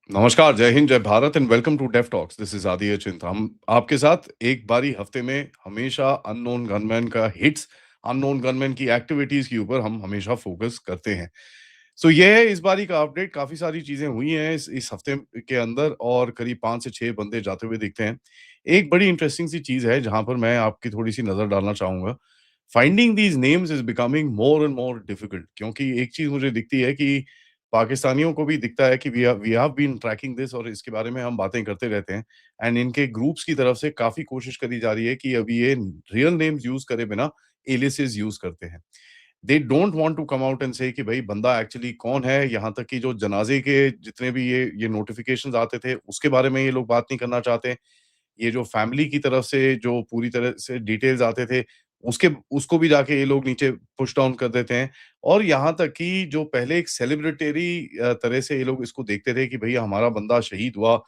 नमस्कार, जय हिंद, जय Bharat and welcome to Def Talks. This is Aadi Achint. हम आपके साथ एक बारी हफ्ते में हमेशा अननोन गनमैन का हिट्स, अननोन गनमैन की एक्टिविटीज़ के ऊपर हम हमेशा फ़ोकस करते हैं। सो ये है इस बारी का अपडेट। काफ़ी सारी चीज़ें हुई हैं इस हफ्ते के अंदर और करीब 5 से 6 बंदे जाते हुए दिखते हैं। एक बड़ी इंटरेस्टिंग सी चीज़ है जहाँ पर मैं आपकी थोड़ी-सी नज़र डालना चाहूँगा। Finding these names is becoming more and more difficult क्योंकि एक चीज़ मुझे दिखती है कि पाकिस्तानियों को भी दिखता है कि we have been tracking this और इसके बारे में हम बातें करते रहते हैं एंड इनके ग्रुप्स की तरफ से काफ़ी कोशिश करी जा रही है कि अभी ये रियल नेम्स यूज़ करे बिना एलियासेस यूज़ करते हैं। They don't want to come out and say कि भाई बंदा एक्चुअली कौन है, यहाँ तक कि जो जनाजे के जितने भी ये नोटिफिकेशंस आते थे उसके बारे में ये लोग बात नहीं करना चाहते। ये जो फैमिली की तरफ से जो पूरी तरह से डिटेल्स आते थे, उसके उसको भी जाके ये लोग नीचे पुश डाउन कर देते हैं और यहाँ तक कि जो पहले एक सेलिब्रिटरी तरह से ये लोग इसको देखते थे कि भई हमारा बंदा शहीद हुआ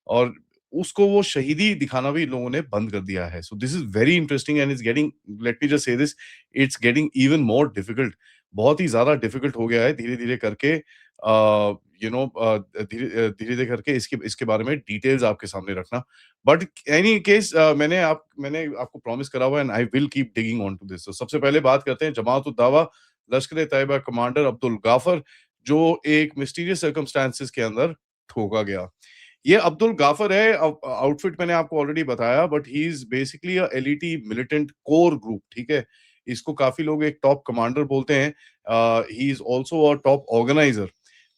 और उसको वो शहीदी दिखाना भी इन लोगों ने बंद कर दिया है। So this is very interesting and it's getting, let me just say this, it's getting even more difficult. बहुत ही ज़्यादा डिफिकल्ट हो गया है धीरे-धीरे करके धीरे-धीरे करके इसके इसके बारे में डिटेल्स आपके सामने रखना। बट एनी केस मैंने आपको प्रॉमिस करा हुआ है and I will keep digging on to this. तो सबसे पहले बात करते हैं जमात उद दावा लश्कर-ए-तैयबा कमांडर अब्दुल गाफर, जो एक मिस्टीरियस सर्कमस्टेंसेस के अंदर ठोका गया। ये अब्दुल गाफर है, आउटफिट मैंने आपको ऑलरेडी बताया, but he is basically a LET militant core group, ठीक है? इसको काफ़ी लोग एक टॉप कमांडर बोलते हैं। He is also a top organiser,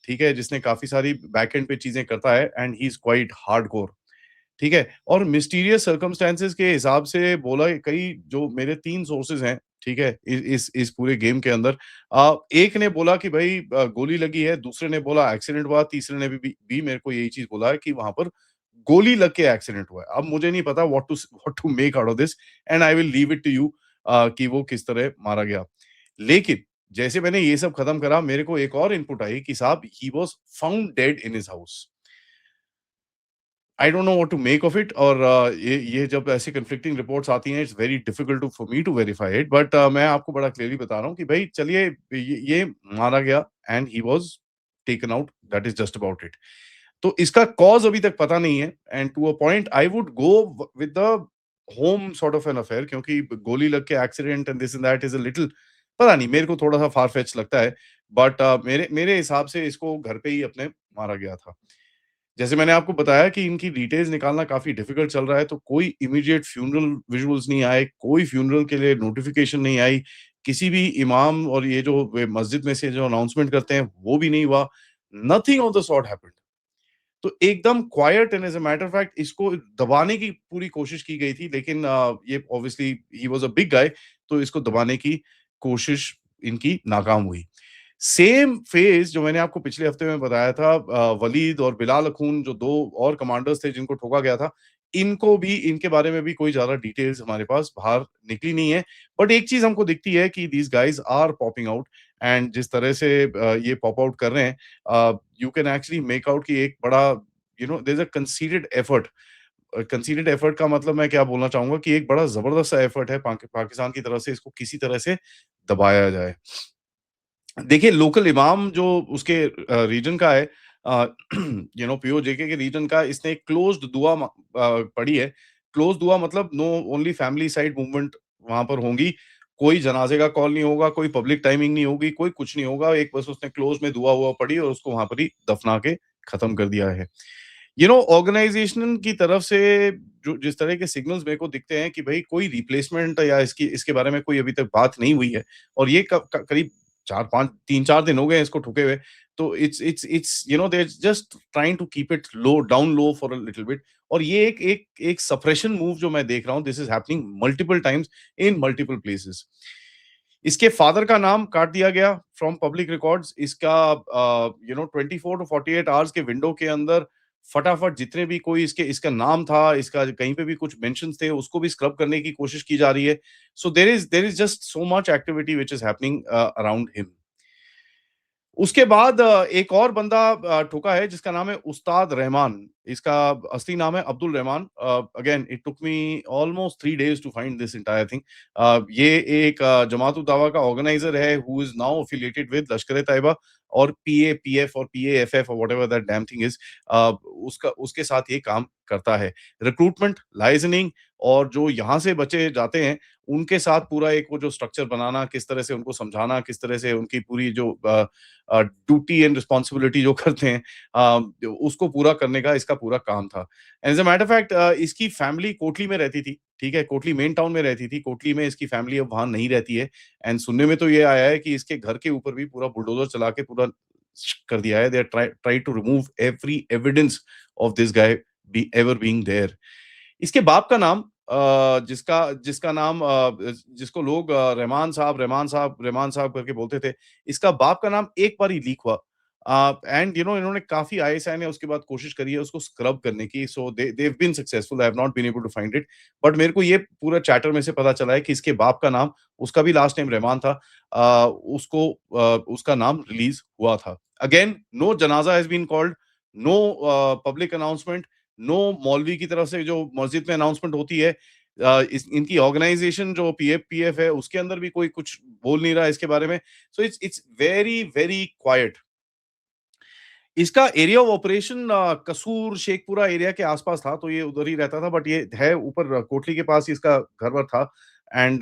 ठीक है? जिसने काफ़ी सारी बैक एंड पे चीज़ें करता है and he is quite hardcore. ठीक है? और मिस्टीरियस सर्कमस्टेंसेस के हिसाब से बोला कई, जो मेरे 3 सोर्सेज़ हैं, ठीक है? इस पूरे गेम के अंदर एक ने बोला कि भई गोली लगी है, दूसरे ने बोला एक्सीडेंट हुआ, तीसरे ने भी मेरे को यही चीज़ बोला है कि वहाँ पर गोली लग के एक्सीडेंट हुआ है। अब मुझे नहीं पता what to make out of this and I will leave it to you कि वो किस तरह मारा गया। लेकिन जैसे मैंने ये सब खत्म करा, मेरे को एक और इनपुट आई कि साहब he was found dead in his house. I don't know what to make of it. और ये जब ऐसी कन्फ्लिक्टिंग रिपोर्ट्स आती हैं, it's very difficult to for me to verify it, but मैं आपको बड़ा क्लियरली बता रहा हूँ कि भाई चलिए, ये मारा गया and he was taken out, that is just about it. तो इसका कॉज अभी तक पता नहीं है and to a point I would go with the home sort of an affair, क्योंकि गोली लग के accident and this and that is a little, पता नहीं, मेरे को थोड़ा सा फार फेच लगता है। बट मेरे मेरे हिसाब से इसको घर पे ही अपने मारा गया था। जैसे मैंने आपको बताया कि इनकी डिटेल्स निकालना काफ़ी डिफ़िकल्ट चल रहा है, तो कोई इमीडिएट फ्यूनरल विजुअल्स नहीं आए, कोई फ्यूनरल के लिए नोटिफ़िकेशन नहीं आई, किसी भी इमाम और ये जो वे मस्जिद में से जो अनाउंसमेंट करते हैं, वो भी नहीं हुआ। Nothing of the sort happened. तो एकदम quiet and as a matter of fact इसको दबाने की पूरी कोशिश की गई थी, लेकिन ये obviously he was a big guy, तो इसको दबाने की कोशिश इनकी नाकाम हुई। सेम फेज़ जो मैंने आपको पिछले हफ्ते में बताया था, वलीद और बिलाल अख़ून जो 2 और कमांडर्स थे जिनको ठोका गया था, इनको भी, इनके बारे में भी कोई ज़्यादा डिटेल्स हमारे पास बाहर निकली नहीं है। बट एक चीज़ हमको दिखती है कि these guys are popping out and जिस तरह से ये पॉप आउट कर रहे हैं, you can actually make out कि एक बड़ा, there is a considered effort. Considered effort का मतलब मैं क्या बोलना चाहूँगा कि एक बड़ा ज़बरदस्त सा एफर्ट है पाकिस्तान की तरफ से इसको किसी तरह से दबाया जाए। देखिए, लोकल इमाम जो उसके रीजन का है, पीओजेके के रीजन का, इसने एक क्लोज्ड दुआ पढ़ी है। क्लोज्ड दुआ मतलब no only family side movement वहाँ पर होंगी। कोई जनाज़े का कॉल नहीं होगा, कोई पब्लिक टाइमिंग नहीं होगी, कोई कुछ नहीं होगा। एक बस उसने क्लोज़ में दुआ-वुआ पढ़ी और उसको वहाँ पर ही दफना के खत्म कर दिया है। ऑर्गेनाइजेशन की तरफ से जो जिस तरह के सिग्नल्स मेरे को दिखते हैं कि भई कोई रिप्लेसमेंट या इसकी इसके बारे में कोई अभी तक बात नहीं हुई है और ये क क करीब 4-5 3-4 दिन हो गए हैं इसको ठुके हुए। तो it's they are just trying to keep it down low for a little bit. और ये एक सप्रेशन मूव जो मैं देख रहा हूँ, this is happening multiple times in multiple places. इसके फादर का नाम काट दिया गया फ्रॉम पब्लिक रिकॉर्ड्स। इसका 24 टू 48 आवर्स के विंडो के अंदर फटाफट जितने भी कोई इसका नाम था, इसका कहीं पे भी कुछ मेंशन्स थे, उसको भी स्क्रब करने की कोशिश की जा रही है। So there is just so much activity which is happening around him. उसके बाद एक और बंदा ठुका है जिसका नाम है उस्ताद रहमान। इसका असली नाम है Abdul Rahman. Again it took me almost 3 days to find this entire thing. ये एक जमात उद दावा का ऑर्गेनाइज़र है who is now affiliated with Lashkar-e-Taiba और पीएपीएफ और पीएएफएफ और whatever that damn thing is. उसका उसके साथ ये काम करता है। रिक्रूटमेंट, लाइज़निंग और जो यहाँ से बच्चे जाते हैं, उनके साथ पूरा एक वो जो स्ट्रक्चर बनाना, किस तरह से उनको समझाना, किस तरह से उनकी पूरी जो ड्यूटी एंड रिस्पॉन्सिबिलिटी जो करते हैं उसको पूरा करने का इसका पूरा काम था। As a matter of fact इसकी फैमिली कोटली में रहती थी, ठीक है? कोटली मेन टाउन में रहती थी, कोटली में इसकी फैमिली अब वहाँ नहीं रहती है एंड सुनने में तो ये आया है कि इसके घर के ऊपर भी पूरा बुलडोज़र चला के पूरा कर दिया है। They are try to remove every evidence of this guy be ever being there. इसके बाप का नाम जिसका जिसका नाम जिसको लोग रहमान साहब करके बोलते थे, इसका बाप का नाम एक बार ही लीक हुआ। एंड इन्होंने काफ़ी आईएसआई ने उसके बाद कोशिश करी है उसको स्क्रब करने की, so they have been successful, I have not been able to find it. But मेरे को ये पूरा चैटर में से पता चला है कि इसके बाप का नाम, उसका भी लास्ट नेम रहमान था। उसका नाम रिलीज़ हुआ था। अगेन नो जनाज़ा has been called, no public announcement, no मौलवी की तरफ से जो मस्जिद में अनाउंसमेंट होती है। इनकी ऑर्गेनाइजेशन जो पीएफ है उसके अंदर भी कोई कुछ बोल नहीं रहा है इसके बारे में। So it's it's very very quite. इसका एरिया ऑफ ऑपरेशन कसूर शेखपुरा एरिया के आसपास था, तो ये उधर ही रहता था, बट ये है ऊपर कोटली के पास ही इसका घर-वर था। एंड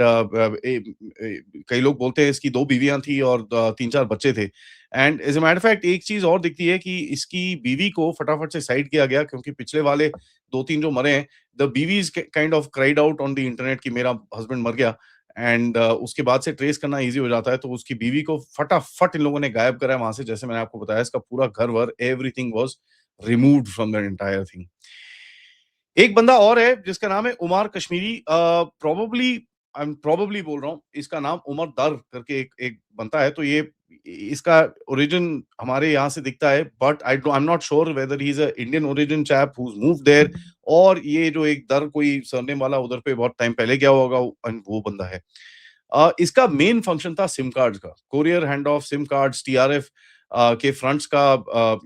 कई लोग बोलते हैं इसकी 2 बीवियाँ थी और 3-4 बच्चे थे। And as a matter of fact एक चीज़ और दिखती है कि इसकी बीवी को फटाफट से साइड किया गया क्योंकि पिछले वाले 2-3 जो मरे हैं, द बीवीज़ kind of cried out on the internet कि मेरा हस्बैंड मर गया। एंड उसके बाद से ट्रेस करना ईज़ी हो जाता है, तो उसकी बीवी को फटाफट इन लोगों ने गायब करा है वहाँ से, जैसे मैंने आपको बताया इसका पूरा घर-वर everything was removed from the entire thing. एक बंदा और है जिसका नाम है Umar Kashmiri. Probably I am probably बोल रहा हूँ, इसका नाम उमर दर करके एक एक बनता है, तो ये इसका ओरिजिन हमारे यहाँ से दिखता है, but I am not sure whether he is a Indian origin chap who has moved there और ये जो एक दर कोई सरनेम वाला उधर पे बहुत टाइम पहले गया होगा एंड वो बंदा है। इसका मेन फंक्शन था सिम कार्ड्स का, courier hand of SIM cards, TRF के फ्रंट्स का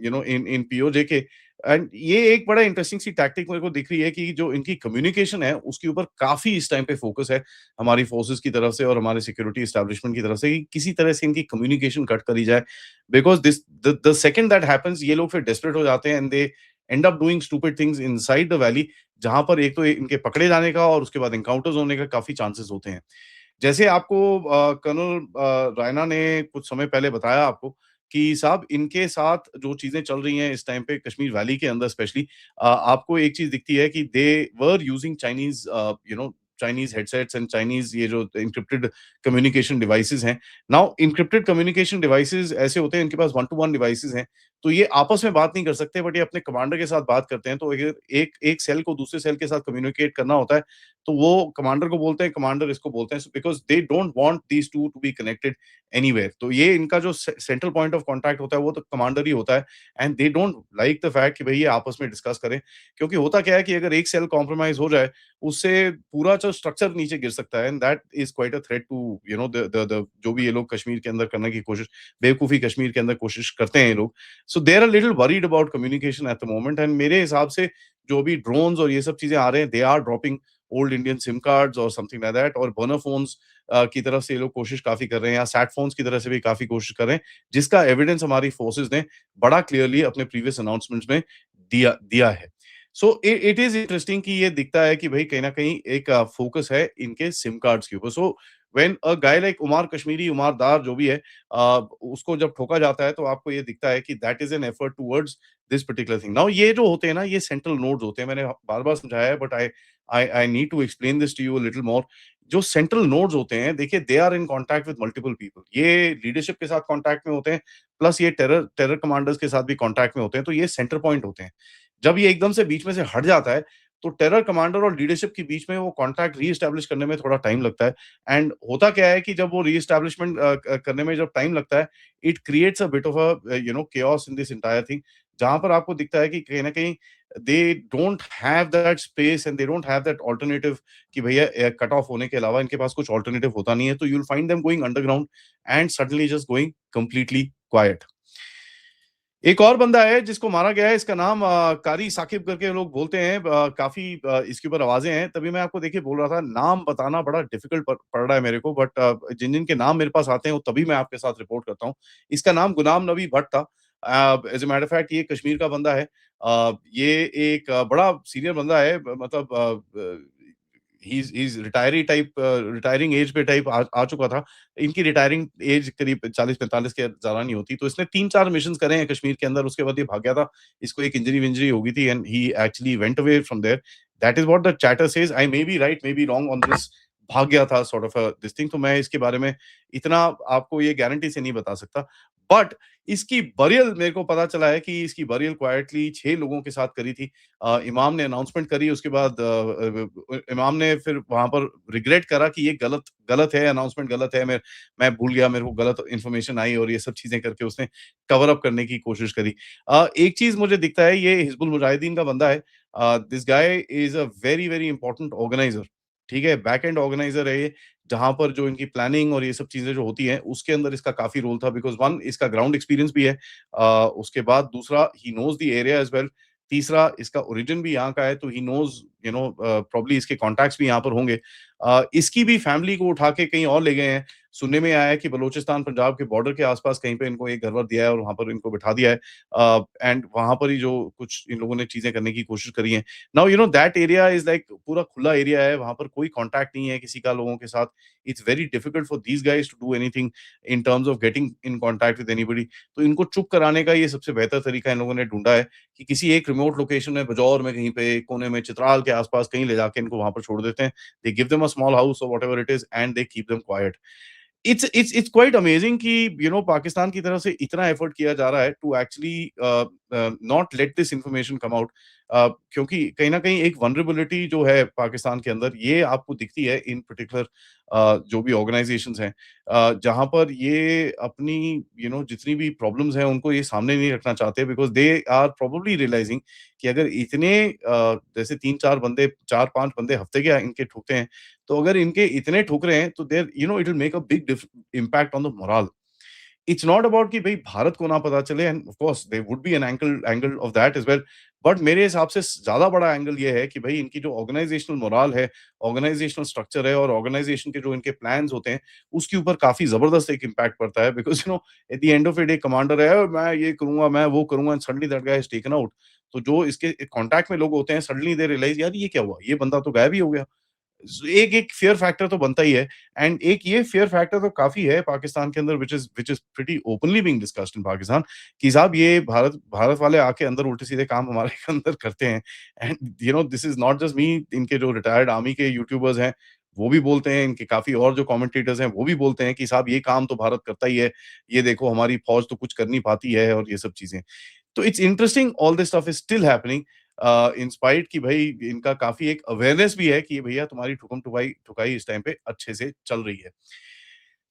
इन इन पीओजे के। एंड ये एक बड़ा इंटरेस्टिंग सी टैक्टिक मेरे को दिख रही है कि जो इनकी कम्युनिकेशन है उसके ऊपर काफ़ी इस टाइम पे फोकस है हमारी फोर्सेस की तरफ से और हमारे सिक्योरिटी एस्टेब्लिशमेंट की तरफ से कि किसी तरह से इनकी कम्युनिकेशन कट करी जाए। Because this the second that happens ये लोग फिर डेस्परेट हो जाते हैं and they and up doing stupid things inside the valley, जहाँ पर एक तो इनके पकड़े जाने का और उसके बाद एनकाउंटर्स होने का काफ़ी चांसेस होते हैं। जैसे आपको कर्नल रायना ने कुछ समय पहले बताया आपको कि साहब इनके साथ जो चीज़ें चल रही हैं इस टाइम पे कश्मीर वैली के अंदर स्पेशली, आपको एक चीज़ दिखती है कि they were using Chinese Chinese headsets and Chinese ये जो एन्क्रिप्टेड कम्युनिकेशन डिवाइसेज़ हैं। नाउ एन्क्रिप्टेड कम्युनिकेशन डिवाइसेज़ ऐसे होते हैं इनके पास वन टू वन डिवाइसेज़ हैं, तो ये आपस में बात नहीं कर सकते बट ये अपने कमांडर के साथ बात करते हैं। तो अगर एक एक सेल को दूसरे सेल के साथ कम्युनिकेट करना होता है तो वो कमांडर को बोलते हैं, कमांडर इसको बोलते हैं because they don't want these 2 to be connected anywhere. तो ये इनका जो सेंट्रल पॉइंट ऑफ कॉन्टैक्ट होता है वो तो कमांडर ही होता है and they don't like the fact कि भई ये आपस में डिस्कस करें। क्योंकि होता क्या है कि अगर एक सेल कॉम्प्रोमाइज़ हो जाए, उससे पूरा जो स्ट्रक्चर नीचे गिर सकता है and that is quite a threat to the जो भी ये लोग कश्मीर के अंदर करने की कोशिश, बेवकूफ़ी कश्मीर के अंदर कोशिश करते हैं ये लोग। So they are a little worried about communication at the moment and मेरे हिसाब से जो भी ड्रोन्स और ये सब चीज़ें आ रहे हैं, they are dropping old Indian SIM cards or something like that और बर्नर फ़ोन्स की तरफ से ये लोग कोशिश काफ़ी कर रहे हैं या सैट फ़ोन्स की तरफ से भी काफ़ी कोशिश कर रहे हैं, जिसका एविडेंस हमारी फ़ोर्सेस ने बड़ा क्लियरली अपने प्रीवियस अनाउंसमेंट्स में दिया दिया है। सो इट इज़ इंटरेस्टिंग कि ये दिखता है कि भई कहीं न कहीं एक फ़ोकस है इनके सिम कार्ड्स के ऊपर। So when a guy like Umar Kashmiri, Umar Dar जो भी है, उसको जब ठोका जाता है तो आपको ये दिखता है कि that is an effort towards this particular thing. Now ये जो होते हैं ना, ये सेंट्रल नोड्स होते हैं। मैंने बार-बार समझाया है but I need to explain this to you a little more. जो सेंट्रल नोड्स होते हैं, देखिए they are in contact with multiple people. ये लीडरशिप के साथ कॉन्टैक्ट में होते हैं, प्लस ये टेरर टेरर कमांडर्स के साथ भी कॉन्टैक्ट में होते हैं, तो ये सेंटर पॉइंट होते हैं। जब ये एकदम से बीच में से हट जाता है, तो टेरर कमांडर और लीडरशिप के बीच में वो कॉन्टैक्ट री-एस्टेब्लिश करने में थोड़ा टाइम लगता है एंड होता क्या है कि जब वो री-एस्टेब्लिशमेंट करने में जब टाइम लगता है, it creates a bit of a, chaos in this entire thing, जहाँ पर आपको दिखता है कि कहीं न कहीं they don't have that space and they don't have that alternative कि भैया कट ऑफ होने के अलावा इनके पास कुछ अल्टरनेटिव होता नहीं है, तो you will find them going underground and suddenly just going completely quite. एक और बंदा है जिसको मारा गया है, इसका नाम कारी साकिब करके लोग बोलते हैं। काफ़ी इसके ऊपर आवाज़ें हैं। तभी मैं आपको देखिए बोल रहा था, नाम बताना बड़ा डिफ़िकल्ट पड़ रहा है मेरे को, बट जिन-जिन के नाम मेरे पास आते हैं, वो तभी मैं आपके साथ रिपोर्ट करता हूँ। इसका नाम गुलाम नबी भट्ट था। As a matter of fact ये कश्मीर का बंदा है। ये एक बड़ा सीनियर बंदा है, मतलब ही इज़ रिटायरिंग एज पे टाइप आ आ चुका था। इनकी रिटायरिंग एज करीब 40-45 के ज़्यादा नहीं होती। तो इसने 3-4 मिशन्स करे हैं कश्मीर के अंदर, उसके बाद ये भाग गया था। इसको एक इंजरी-विंजरी हो गई थी and he actually went away from there. That is what the chatter says. I may be right, may be wrong on this. भाग गया था सॉर्ट ऑफ दिस थिंग। तो मैं इसके बारे में इतना आपको ये गारंटी से नहीं बता सकता। बट इसकी बरियल मेरे को पता चला है कि इसकी बरियल क्वाइटली 6 लोगों के साथ करी थी। इमाम ने अनाउंसमेंट करी, उसके बाद इमाम ने फिर वहाँ पर रिग्रेट करा कि ये गलत गलत है, अनाउंसमेंट गलत है, मैं भूल गया, मेरे को गलत इन्फॉर्मेशन आई, और ये सब चीज़ें करके उसने कवर अप करने की कोशिश करी। एक चीज़ मुझे दिखता है, ये हिज़्बुल मुजाहिदीन का बंदा है। This guy is a very, very important organiser, ठीक है? बैक एंड ऑर्गनाइज़र है ये, जहाँ पर जो इनकी प्लानिंग और ये सब चीज़ें जो होती हैं, उसके अंदर इसका काफ़ी रोल था, बिकॉज़ 1 इसका ग्राउंड एक्सपीरियंस भी है। उसके बाद दूसरा, he knows the area as well. तीसरा, इसका ओरिजिन भी यहाँ का है, तो ही नोज़, प्रोबब्ली इसके कॉन्टैक्ट्स भी यहाँ पर होंगे। इसकी भी फैमिली को उठा के कहीं और ले गए हैं। सुनने में आया है कि बलूचिस्तान पंजाब के बॉर्डर के आस-पास कहीं पे इनको एक घर-वर दिया है और वहाँ पर इनको बिठा दिया है। एंड वहाँ पर ही जो कुछ इन लोगों ने चीज़ें करने की कोशिश करी हैं। Now that area is like पूरा खुला एरिया है, वहाँ पर कोई कॉन्टैक्ट नहीं है किसी का लोगों के साथ। It's very difficult for these guys to do anything in terms of getting in contact with anybody. तो इनको चुप कराने का ये सबसे बेहतर तरीका इन लोगों ने ढूँढा है कि किसी एक रिमोट लोकेशन में, बजौर में, कहीं पे कोने में, चित्राल के आस-पास कहीं ले जाके इनको वहाँ पर छोड़ देते हैं। They give them a small house or whatever it is and they keep them quiet. It's quite amazing कि पाकिस्तान की तरफ से इतना एफर्ट किया जा रहा है to actually not let this information come out. क्योंकि कहीं न कहीं एक वल्नरेबिलिटी जो है पाकिस्तान के अंदर, ये आपको दिखती है इन पर्टिकुलर जो भी ऑर्गनाइज़ेशंस हैं, जहाँ पर ये अपनी जितनी भी प्रॉब्लम्स हैं उनको ये सामने नहीं रखना चाहते, because they are probably realising कि अगर इतने जैसे 3-4 बंदे, 4-5 बंदे हफ्ते के इनके ठुकते हैं, तो अगर इनके इतने ठुक रहे हैं, तो there it will make a big impact on the morale. It's not about कि भई भारत को ना पता चले, and of course there would be an angle of that as well. But मेरे हिसाब से ज़्यादा बड़ा एंगल ये है कि भई इनकी जो ऑर्गेनाइजेशनल मोरल है, ऑर्गेनाइजेशनल स्ट्रक्चर है, और ऑर्गेनाइजेशन के जो इनके प्लान्स होते हैं, उसके ऊपर काफ़ी ज़बरदस्त एक इम्पैक्ट पड़ता है, because at the end of the day commander है, और मैं ये करूँगा, मैं वो करूँगा, and suddenly that guy is taken out. तो जो इसके कॉन्टैक्ट में लोग होते हैं, सडनली दे रियलाइज़, यार ये क्या हुआ? ये बंदा तो गायब ही हो गया। एक एक फ़ियर फैक्टर तो बनता ही है, एंड एक ये फ़ियर फैक्टर तो काफ़ी है पाकिस्तान के अंदर, which is pretty openly being discussed in Pakistan, कि साहब ये भारत भारत वाले आके अंदर उल्टे-सीधे काम हमारे अंदर करते हैं। And this is not just me, इनके जो रिटायर्ड आर्मी के यूट्यूबर्स हैं, वो भी बोलते हैं, इनके काफ़ी और जो कमेंटेटर्स हैं, वो भी बोलते हैं कि साहब ये काम तो भारत करता ही है, ये देखो हमारी फ़ौज तो कुछ कर नहीं पाती है, और ये सब चीज़ें। तो it's interesting, all this stuff is still happening in spite कि भाई इनका काफी एक अवेयरनेस भी है कि भैया तुम्हारी ठुकम ठुकाई ठुकाई इस टाइम पे अच्छे से चल रही है।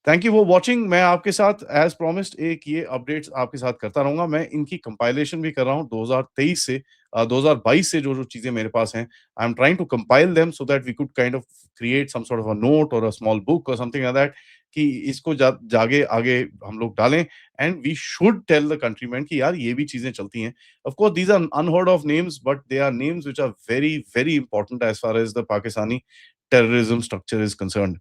Thank you for watching. मैं आपके साथ एज़ प्रॉमिस्ड एक ये अपडेट्स आपके साथ करता रहूँगा। मैं इनकी कंपाइलेशन भी कर रहा हूँ 2023 से 2022 से जो-जो चीज़ें मेरे पास हैं, I am trying to compile them so that we could kind of create some sort of a note or a small book or something like that, कि इसको जागे आगे हम लोग डालें, and we should tell the countryman कि यार ये भी चीज़ें चलती हैं। Of course these are unheard of names, but they are names which are very, very important as far as the Pakistani terrorism structure is concerned.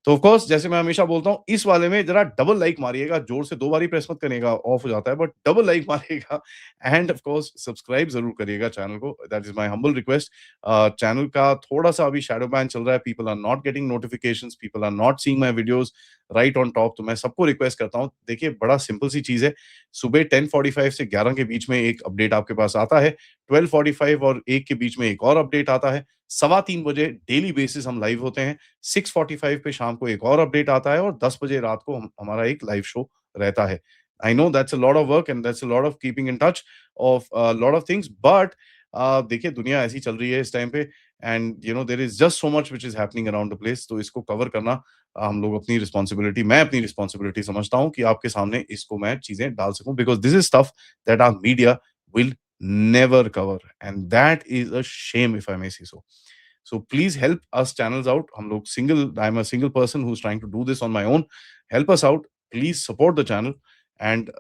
तो ऑफ कोर्स जैसे मैं हमेशा बोलता हूँ, इस वाले में ज़रा डबल लाइक मारिएगा, ज़ोर से 2 बार ही प्रेस मत करिएगा, ऑफ हो जाता है, बट डबल लाइक मारिएगा, एंड ऑफ कोर्स सब्सक्राइब ज़रूर करिएगा चैनल को, that is my humble request. Channel का थोड़ा-सा अभी शैडो बैन चल रहा है, people are not getting notifications, people are not seeing my videos right on top, तो मैं सबको रिक्वेस्ट करता हूँ, देखिए बड़ा सिंपल सी चीज़ है, सुबह 10:45 से 11 के बीच में एक अपडेट आपके पास आता है, 12:45 और 1 के बीच में एक और अपडेट आता है, सवा 3 बजे डेली बेसिस हम लाइव होते हैं, 6:45 पे शाम को एक और अपडेट आता है, और 10 बजे रात को हमारा एक लाइव शो रहता है। I know that's a lot of work and that's a lot of keeping in touch of lot of things, but देखिए दुनिया ऐसी चल रही है इस टाइम पे, and there is just so much which is happening around the place, तो इसको कवर करना हम लोग अपनी रिस्पॉन्सिबिलिटी, मैं अपनी रिस्पॉन्सिबिलिटी समझता हूँ कि आपके सामने इसको मैं चीज़ें डाल सकूँ, because this is stuff that our media will never cover, and that is a shame if I may say so. So please help us channels out. हम लोग I'm a single person who's trying to do this on my own. Help us out. Please support the channel. And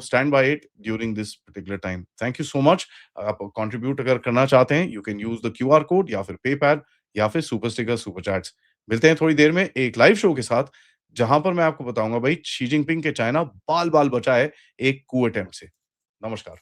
stand by it during this particular time. Thank you so much. आप contribute अगर करना चाहते हैं, you can use the QR code या फिर PayPal या फिर super sticker, super chats. मिलते हैं थोड़ी देर में एक लाइव शो के साथ, जहाँ पर मैं आपको बताऊँगा भाई शी जिनपिंग के चाइना बाल-बाल बचा है एक कू अटेम्प्ट से। नमस्कार।